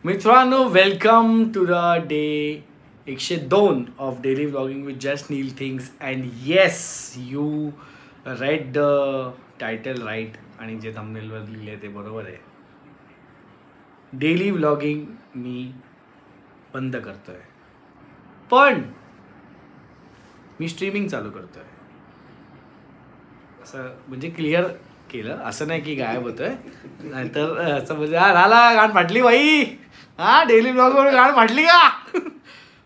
मित्रांनो, welcome to the day 102 of daily vlogging with just Neel things. And yes, you read the title right आणि जे थंबनेलवर लिहिले ते बरोबर आहे. डेली व्लॉगिंग मी बंद करतोय, पण मी स्ट्रीमिंग चालू करतोय. असं म्हणजे क्लिअर केलं, असं नाही की गायब होतोय. नाहीतर असं म्हणजे झाला गाण फाटली बाई, हा डेली ब्लॉगवर गाण फाटली का?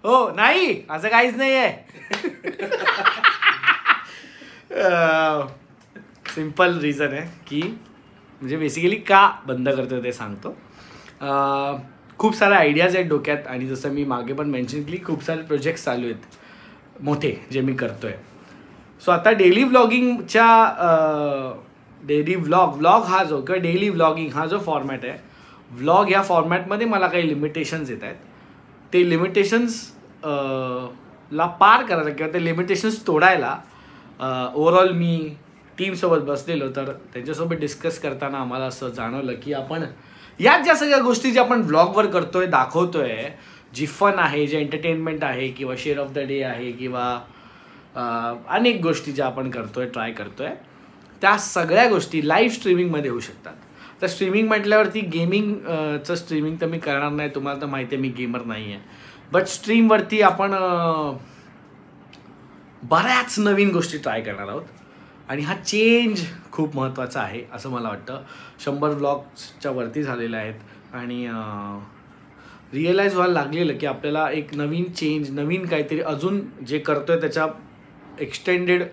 हो नाही, असं काहीच नाही आहे. सिम्पल रिझन आहे की म्हणजे बेसिकली का बंद करतोय ते सांगतो. खूप साऱ्या आयडियाज आहेत डोक्यात आणि जसं मी मागे पण मेन्शन केली, खूप सारे प्रोजेक्ट्स चालू आहेत मोठे जे मी करतोय. सो आता डेली व्लॉगिंगच्या डेली व्लॉग हा जो किंवा डेली व्लॉगिंग हा जो फॉर्मॅट आहे, व्लॉग या फॉर्मॅटमध्ये मला काही लिमिटेशन्स येत आहेत. ते लिमिटेशन्स ला पार करायला किंवा ते लिमिटेशन्स तोडायला ओव्हरऑल मी टीमसोबत बसलेलो, तर त्यांच्यासोबत डिस्कस करताना आम्हाला असं जाणवलं की आपण यात ज्या सगळ्या गोष्टी ज्या आपण व्लॉगवर करतोय, दाखवतोय, जी फन आहे, जे एंटरटेनमेंट आहे किंवा शेअर ऑफ द डे आहे किंवा अनेक गोष्टी ज्या आपण करतोय, ट्राय करतोय, त्या सगळ्या गोष्टी लाईव्ह स्ट्रीमिंगमध्ये होऊ शकतात. तर स्ट्रीमिंग म्हटल्यावरती गेमिंगचं स्ट्रीमिंग तर मी करणार नाही, तुम्हाला तर माहिती आहे मी गेमर नाही आहे. बट स्ट्रीमवरती आपण बऱ्याच नवीन गोष्टी ट्राय करणार आहोत आणि हा चेंज खूप महत्त्वाचा आहे असं मला वाटतं. 100 व्लॉग्सच्या वरती झालेल्या आहेत आणि रिअलाईज व्हायला लागलेलं की आपल्याला एक नवीन चेंज, नवीन काहीतरी अजून जे करतोय त्याच्या एक्सटेंडेड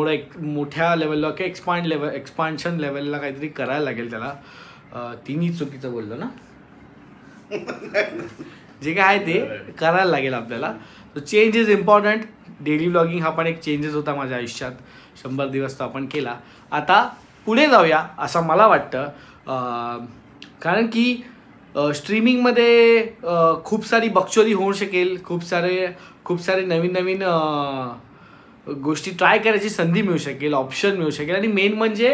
एक मोठ्या लेवलला किंवा एक्सपान्शन लेवलला काहीतरी करायला लागेल. त्याला तिन्ही चुकीचं बोललो ना, जे काय आहे ते करायला लागेल आपल्याला. So change is important. Daily vlogging हा पण एक चेंजेस होता माझ्या आयुष्यात. 100 दिवस तो आपण केला. आता पुढे जाऊया असं मला वाटतं, कारण की स्ट्रीमिंगमध्ये खूप सारी बकचोदी होऊ शकेल, खूप सारे नवीन गोष्टी ट्राय करायची संधी मिळू शकेल, ऑप्शन मिळू शकेल आणि मेन म्हणजे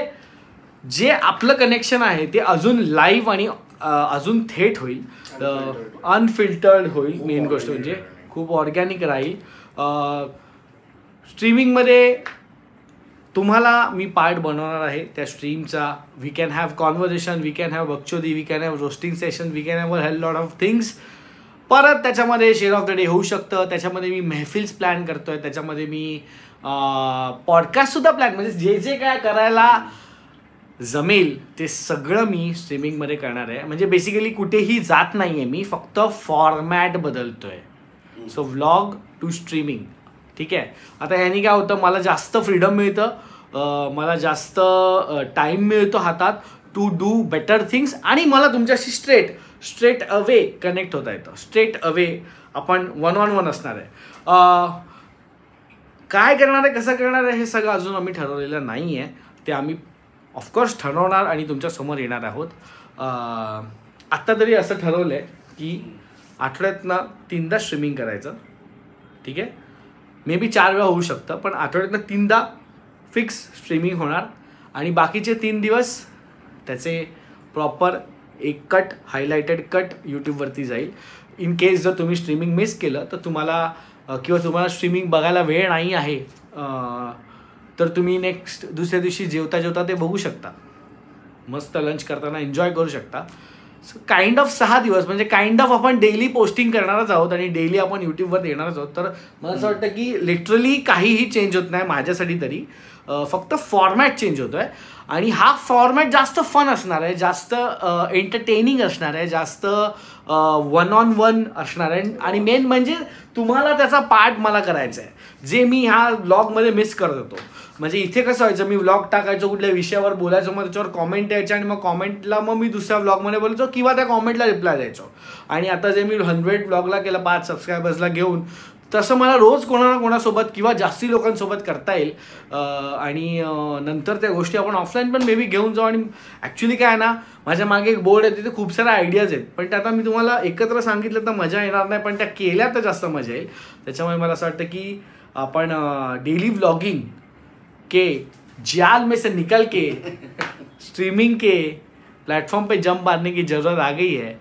जे आपलं कनेक्शन आहे ते अजून लाईव्ह आणि अजून थेट होईल, अनफिल्टर्ड होईल. मेन गोष्ट म्हणजे खूप ऑर्गॅनिक राहील. स्ट्रीमिंगमध्ये तुम्हाला मी पार्ट बनवणार आहे त्या स्ट्रीमचा. We can have conversation, we can have बकचोदी, we can have roasting session, we can have a hell lot of things. परत त्याच्यामध्ये शेअर ऑफ द डे होऊ शकतं, त्याच्यामध्ये मी महफिल्स प्लॅन करतोय, त्याच्यामध्ये मी पॉडकास्टसुद्धा प्लॅन, म्हणजे जे जे काय करायला जमेल ते सगळं मी स्ट्रीमिंगमध्ये करणार आहे. म्हणजे बेसिकली कुठेही जात नाही आहे मी, फक्त फॉर्मॅट बदलतोय. सो व्लॉग टू स्ट्रीमिंग, ठीक आहे. आता ह्यानी काय होतं, मला जास्त फ्रीडम मिळतं, मला जास्त टाईम मिळतो हातात टू डू बेटर थिंग्स आणि मला तुमच्याशी स्ट्रेट अवे कनेक्ट होता येतं. स्ट्रेट अवे आपण 1-on-1 असणार आहे. काय करणार आहे, कसं करणार आहे हे सगळं अजून आम्ही ठरवलेलं नाही आहे. ते आम्ही ऑफकोर्स ठरवणार आणि तुमच्यासमोर येणार आहोत. आत्ता तरी असं ठरवलं आहे की आठवड्यातनं 3दा स्ट्रीमिंग करायचं, ठीक आहे. मे बी 4 वेळा होऊ शकतं, पण आठवड्यातनं 3दा फिक्स स्ट्रीमिंग होणार आणि बाकीचे 3 दिवस त्याचे प्रॉपर एक हायलायटेड कट यूट्यूबवरती जाईल. इन केस जर तुम्ही स्ट्रीमिंग मिस केलं तर तुम्हाला किंवा तुम्हाला स्ट्रीमिंग बघायला वेळ नाही आहे, तर तुम्ही दुसऱ्या दिवशी जेवता ते बघू शकता, मस्त लंच करताना एन्जॉय करू शकता. सो काइंड ऑफ 6 दिवस म्हणजे काइंड ऑफ आपण डेली पोस्टिंग करणारच आहोत आणि डेली आपण यूट्यूबवर येणारच आहोत. तर मला असं वाटतं की लिटरली काहीही चेंज होत नाही माझ्यासाठी तरी, फक्त फॉर्मॅट चेंज होतो आहे आणि हा फॉर्मॅट जास्त फन असणार आहे, जास्त एंटरटेनिंग असणार आहे, जास्त 1-on-1 असणार आहे आणि मेन म्हणजे तुम्हाला त्याचा पार्ट मला करायचा आहे, जे मी ह्या व्लॉगमध्ये मिस करत होतो. म्हणजे इथे कसं व्हायचं, मी व्लॉग टाकायचो, कुठल्या विषयावर बोलायचो, मग त्याच्यावर कॉमेंट यायच्या आणि मग कॉमेंटला मग मी दुसऱ्या व्लॉगमध्ये बोलायचो किंवा त्या कॉमेंटला रिप्लाय द्यायचो. आणि आता जे मी 100 व्लॉगला केलं 5 सबस्क्रायबर्सला घेऊन, तसं मला रोज कोणासोबत किंवा जास्ती लोकांसोबत करता येईल. आणि नंतर त्या गोष्टी आपण ऑफलाईन पण मे बी घेऊन जाऊ. आणि ॲक्च्युली काय आहे ना, माझ्या मागे एक बोर्ड आहे, तिथे खूप साऱ्या आयडियाज आहेत, पण त्या आता मी तुम्हाला एकत्र सांगितलं तर मजा येणार नाही, पण त्या केल्या तर जास्त मजा येईल. त्याच्यामुळे मला असं वाटतं की आपण डेली व्लॉगिंग के जाल में से निकल के स्ट्रीमिंग के प्लेटफॉर्म पे जंप मारने की ज़रूरत आ गई है.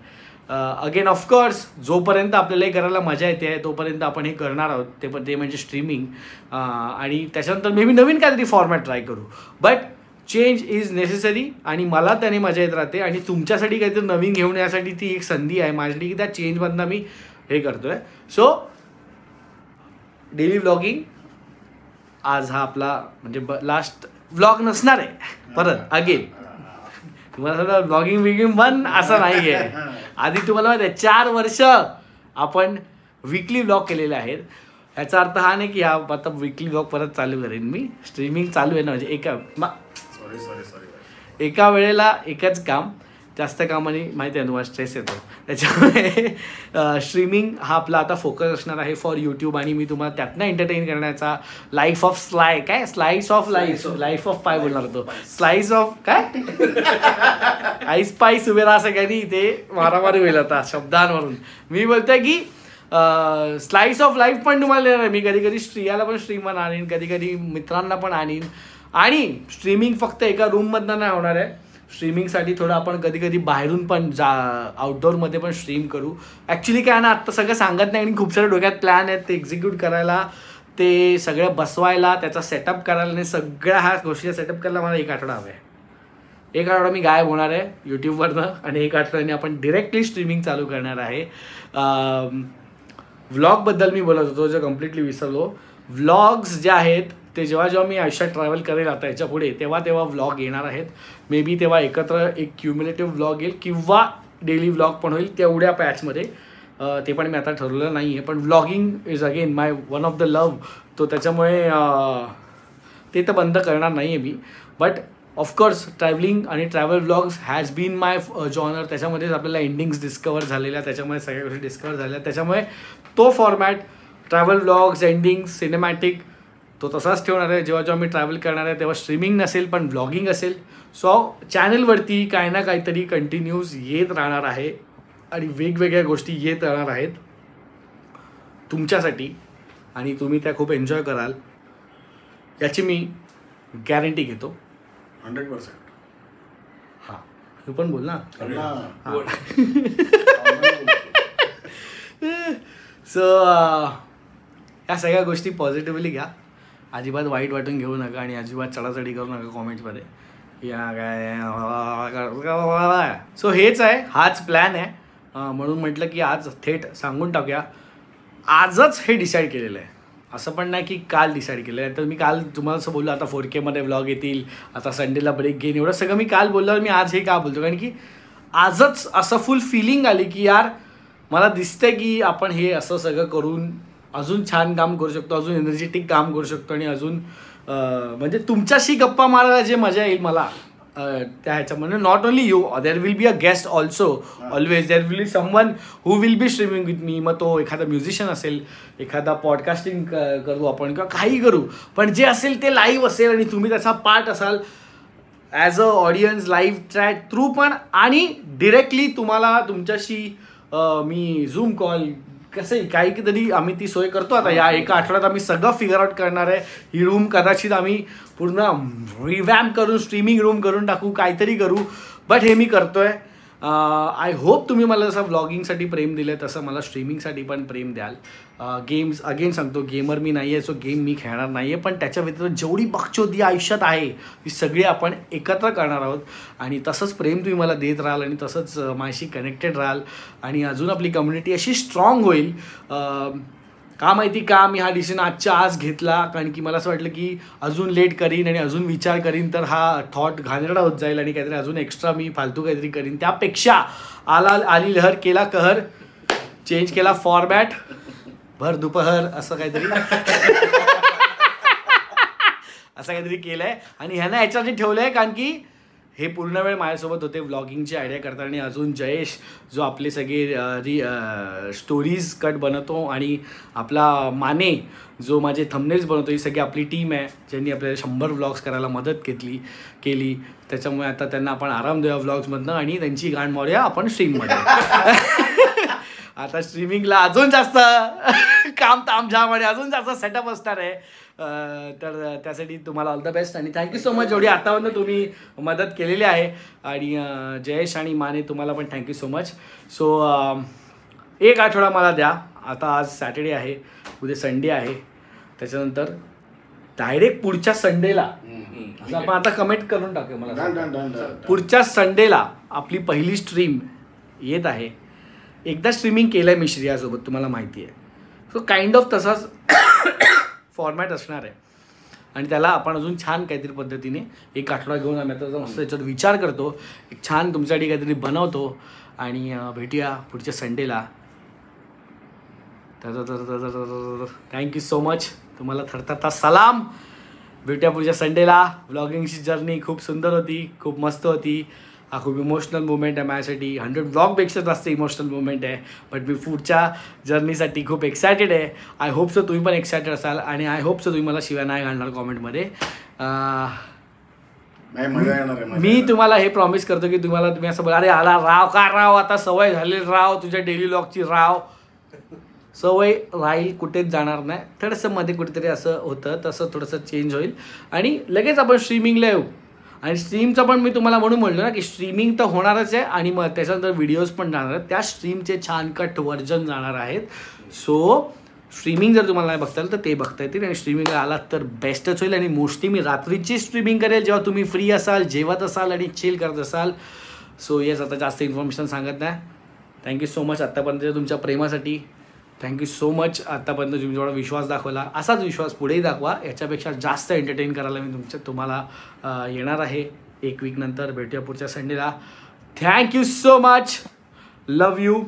अगेन ऑफकोर्स जोपर्यंत आपल्याला हे करायला मजा येते आहे तोपर्यंत आपण हे करणार आहोत, ते म्हणजे स्ट्रीमिंग. आणि त्याच्यानंतर मे बी नवीन काहीतरी फॉर्मॅट ट्राय करू. बट चेंज इज नेसेसरी आणि मला त्याने मजा येत राहते आणि तुमच्यासाठी काहीतरी नवीन घेऊन यासाठी ती एक संधी आहे माझ्यासाठी की त्या चेंजमधनं मी हे करतो आहे. सो डेली व्लॉगिंग आज हा आपला म्हणजे लास्ट व्लॉग नसणार आहे परत अगेन. तुम्हाला सगळं ब्लॉगिंग बिगिंग बन असं नाही आहे. आधी तुम्हाला माहिती आहे 4 वर्ष आपण वीकली व्लॉग केलेले आहेत. ह्याचा अर्थ हा नाही की हा आता वीकली व्लॉग परत चालू करेन मी. स्ट्रीमिंग चालू आहे ना, म्हणजे एका वेळेला एकच काम, जास्त कामाने माहिती आहे तुम्हाला स्ट्रेस येतो. त्याच्यामुळे स्ट्रीमिंग हा आपला आता फोकस असणार आहे फॉर यूट्यूब आणि मी तुम्हाला त्यातनं एंटरटेन करण्याचा life of slice of life of पाय बोलणार होतो, स्लाईस ऑफ काय आईस पाईस उभे राहा सगळ्यांनी इथे मारामारी होईल आता शब्दांवरून. मी बोलतोय की स्लाईस ऑफ लाईफ पण तुम्हाला देणार. मी कधी कधी स्त्रियाला पण स्ट्रीमर आणीन, कधी कधी मित्रांना पण आणीन. आणि स्ट्रीमिंग फक्त एका रूममधनं नाही होणार आहे. स्ट्रीमिंगसाठी थोडं आपण कधी कधी बाहेरून पण आउटडोअरमध्ये पण स्ट्रीम करू. ॲक्च्युली काय ना आत्ता सगळं सांगत नाही आणि खूप सारे डोक्यात प्लॅन आहेत ते एक्झिक्यूट करायला, ते सगळं बसवायला, त्याचा सेटअप करायला आणि सगळ्या ह्या गोष्टी सेटअप करायला मला 1 आठवडा हवा आहे. 1 आठवडा मी गायब होणार आहे यूट्यूबवरनं आणि 1 आठवड्याने आपण डिरेक्टली स्ट्रीमिंग चालू करणार आहे. व्लॉगबद्दल मी बोलत होतो जे कम्प्लिटली विसरलो. व्लॉग्स जे आहेत ते जेव्हा मी आयुष्यात ट्रॅव्हल करेल आता याच्या पुढे तेव्हा व्लॉग येणार आहेत. मे बी तेव्हा एकत्र एक क्युम्युलेटिव्ह व्लॉग येईल किंवा डेली व्लॉग पण होईल तेवढ्या पॅचमध्ये. ते पण मी आता ठरवलं नाही आहे. पण vlogging is again my one of the love. तो त्याच्यामुळे ते तर बंद करणार नाही आहे मी. बट ऑफकोर्स ट्रॅव्हलिंग आणि travel vlogs has been my genre. त्याच्यामध्येच आपल्याला एंडिंग्स डिस्कवर झालेल्या, त्याच्यामुळे सगळ्या गोष्टी डिस्कवर झाल्या. त्याच्यामुळे तो format travel vlogs, endings, cinematic तो तसाच ठेवणार आहे. जेव्हा मी ट्रॅव्हल करणार आहे तेव्हा स्ट्रीमिंग नसेल पण व्लॉगिंग असेल. सो चॅनलवरती काही ना काहीतरी कंटिन्यूज येत राहणार आहे आणि वेगवेगळ्या गोष्टी येत राहणार आहेत तुमच्यासाठी आणि तुम्ही त्या खूप एन्जॉय कराल याची मी गॅरंटी घेतो 100%. हां तू पण बोल ना. सो या सगळ्या गोष्टी पॉझिटिव्हली घ्या, अजिबात वाईट वाटून घेऊ नका आणि अजिबात चढाचढी करू नका कॉमेंट्समध्ये या काय. सो हेच आहे, हाच प्लॅन आहे. म्हणून म्हटलं की आज थेट सांगून टाकूया. आजच हे डिसाईड केलेलं आहे, असं पण नाही की काल डिसाईड केलं आहे. तर मी काल तुम्हाला असं बोललो आता 4K व्लॉग येतील, आता संडेला ब्रेक घेईन, एवढं सगळं मी काल बोलल्यावर मी आज हे का बोलतो कारण की आजच असं फुल फिलिंग आली की यार मला दिसतंय की आपण हे असं सगळं करून अजून छान काम करू शकतो, अजून एनर्जेटिक काम करू शकतो आणि अजून म्हणजे तुमच्याशी गप्पा मारायला जे मजा येईल मला त्या ह्याच्यामध्ये. Not only you, there will be a guest also always. There will be someone who will be streaming with me. मग तो एखादा म्युझिशियन असेल, एखादा पॉडकास्टिंग करू आपण किंवा काही करू, पण जे असेल ते लाईव्ह असेल आणि तुम्ही त्याचा पार्ट असाल as a audience live chat through पण. आणि डिरेक्टली तुम्हाला तुमच्याशी मी झूम कॉल कसं काही तरी आम्ही ती सोय करतो. आता या 1 आठवड्यात आम्ही सगळं फिगर आउट करणार आहे. ही रूम कदाचित आम्ही पूर्ण रिवॅम्प करून स्ट्रीमिंग रूम करून टाकू, काहीतरी करू. बट हे मी करतोय. आय होप तुम्ही मला जसं व्लॉगिंगसाठी प्रेम दिलं तसं मला स्ट्रीमिंगसाठी पण प्रेम द्याल. गेम्स अगेन सांगतो गेमर मी नाही आहे, सो गेम मी खेळणार नाही आहे, पण त्याच्या व्यतिरिक्त जेवढी बकचोदी आयुष्यात आहे ती सगळी आपण एकत्र करणार आहोत. आणि तसंच प्रेम तुम्ही मला देत राहाल आणि तसंच माझ्याशी कनेक्टेड राहाल आणि अजून आपली कम्युनिटी अशी स्ट्रॉंग होईल. का माहिती का मी हा डिसिजन आजच्या आज घेतला, कारण की मला असं वाटलं की अजून लेट करीन आणि अजून विचार करीन तर हा थॉट घाणेरडा होत जाईल आणि काहीतरी अजून एक्स्ट्रा मी फालतू काहीतरी करीन. त्यापेक्षा आली लहर केला कहर, चेंज केला फॉर्मॅट, भर दुपहर असं काहीतरी असं काहीतरी केलं आहे. आणि ह्यानं ह्याच्यासाठी ठेवलं आहे कारण की हे पूर्ण वेळ माझ्यासोबत होते व्लॉगिंगची आयडिया करता. आणि अजून जयेश जो आपले सगळे स्टोरीज कट बनवतो आणि आपला माने जो माझे थंबनेल्स बनवतो, ही सगळी आपली टीम आहे ज्यांनी आपल्याला 100 व्लॉग्स करायला मदत केली. त्याच्यामुळे आता त्यांना आपण आराम देऊया व्लॉग्समधनं आणि त्यांची गाण मारूया आपण स्ट्रीममध्ये. आता स्ट्रीमिंगला अजून जास्त काम तामझाम आणि अजून जास्त सेटअप असणार आहे. तर त्यासाठी तुम्हाला ऑल द बेस्ट आणि थँक्यू सो मच जेवढी आतापर्यंत तुम्ही मदत केलेली आहे. आणि जयेश आणि माने तुम्हाला पण थँक्यू सो मच. सो एक आठवडा मला द्या. आता आज सॅटर्डे आहे, उद्या संडे आहे, त्याच्यानंतर डायरेक्ट पुढच्या संडेला असं आपण आता कमेंट करून टाकूया. मला पुढच्या संडेला आपली पहिली स्ट्रीम येत आहे. एकदा स्ट्रीमिंग केलं आहे मी श्रेयासोबत, तुम्हाला माहिती आहे. सो काइंड ऑफ तसाच फॉर्मॅट असणार आहे आणि त्याला आपण अजून छान काहीतरी पद्धतीने एक आठवडा घेऊन आम्ही आता मस्त याच्यावर विचार करतो. एक छान तुमच्यासाठी काहीतरी बनवतो आणि भेटूया पुढच्या संडेला. तर थँक्यू सो मच. तुम्हाला थरथरता सलाम. भेटूया पुढच्या संडेला. व्लॉगिंगची जर्नी खूप सुंदर होती, खूप मस्त होती. हा खूप इमोशनल मुवमेंट आहे माझ्यासाठी. 100 व्लॉगपेक्षा जास्त इमोशनल मुवमेंट आहे. बट मी पुढच्या जर्नीसाठी खूप एक्सायटेड आहे. आय होप सो तुम्ही पण एक्सायटेड असाल आणि आय होप सो तुम्ही मला शिवाय नाही घालणार कॉमेंटमध्ये. मी तुम्हाला हे प्रॉमिस करतो की तुम्ही असं बोला, अरे आला राव का राव, आता सवय झाली राव तुझ्या डेली व्लॉगची राव. सवय राहील, कुठेच जाणार नाही. थोडंसं मध्ये कुठेतरी असं होतं, तसं थोडंसं चेंज होईल आणि लगेच आपण स्ट्रीमिंगला येऊ. आणि स्ट्रीमचं पण मी तुम्हाला म्हणून म्हणलो ना की स्ट्रीमिंग तर होणारच आहे आणि मग त्याच्यानंतर व्हिडिओज पण जाणार आहेत. त्या स्ट्रीमचे छान कट व्हर्जन जाणार आहेत. सो स्ट्रीमिंग जर तुम्हाला नाही बघता तर ते बघता येतील आणि स्ट्रीमिंगला आलात तर बेस्टच होईल. आणि मोस्टली मी रात्रीची स्ट्रीमिंग करेल जेव्हा तुम्ही फ्री असाल, जेवत असाल आणि चिल करत असाल. सो येस, आता जास्त इन्फॉर्मेशन सांगत नाही. थँक्यू सो मच आत्तापर्यंत तुमच्या प्रेमासाठी. थँक्यू सो मच आत्तापर्यंत तुम्ही जेवढा विश्वास दाखवला असाच विश्वास पुढेही दाखवा. याच्यापेक्षा जास्त एंटरटेन करायला मी तुम्हाला येणार आहे. एक वीक नंतर भेटूया पुढच्या संडेला. Thank you so much. Love you.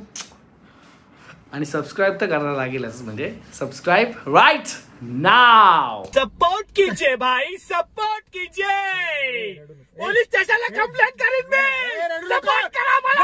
आणि सबस्क्राईब तर करायला लागेलच, म्हणजे सबस्क्राईब राईट नाव. सपोर्ट कीजिए भाई, सपोर्ट कीजिए. पोलीस स्टेशनला कंप्लेंट करेन मी. सपोर्ट करा मला.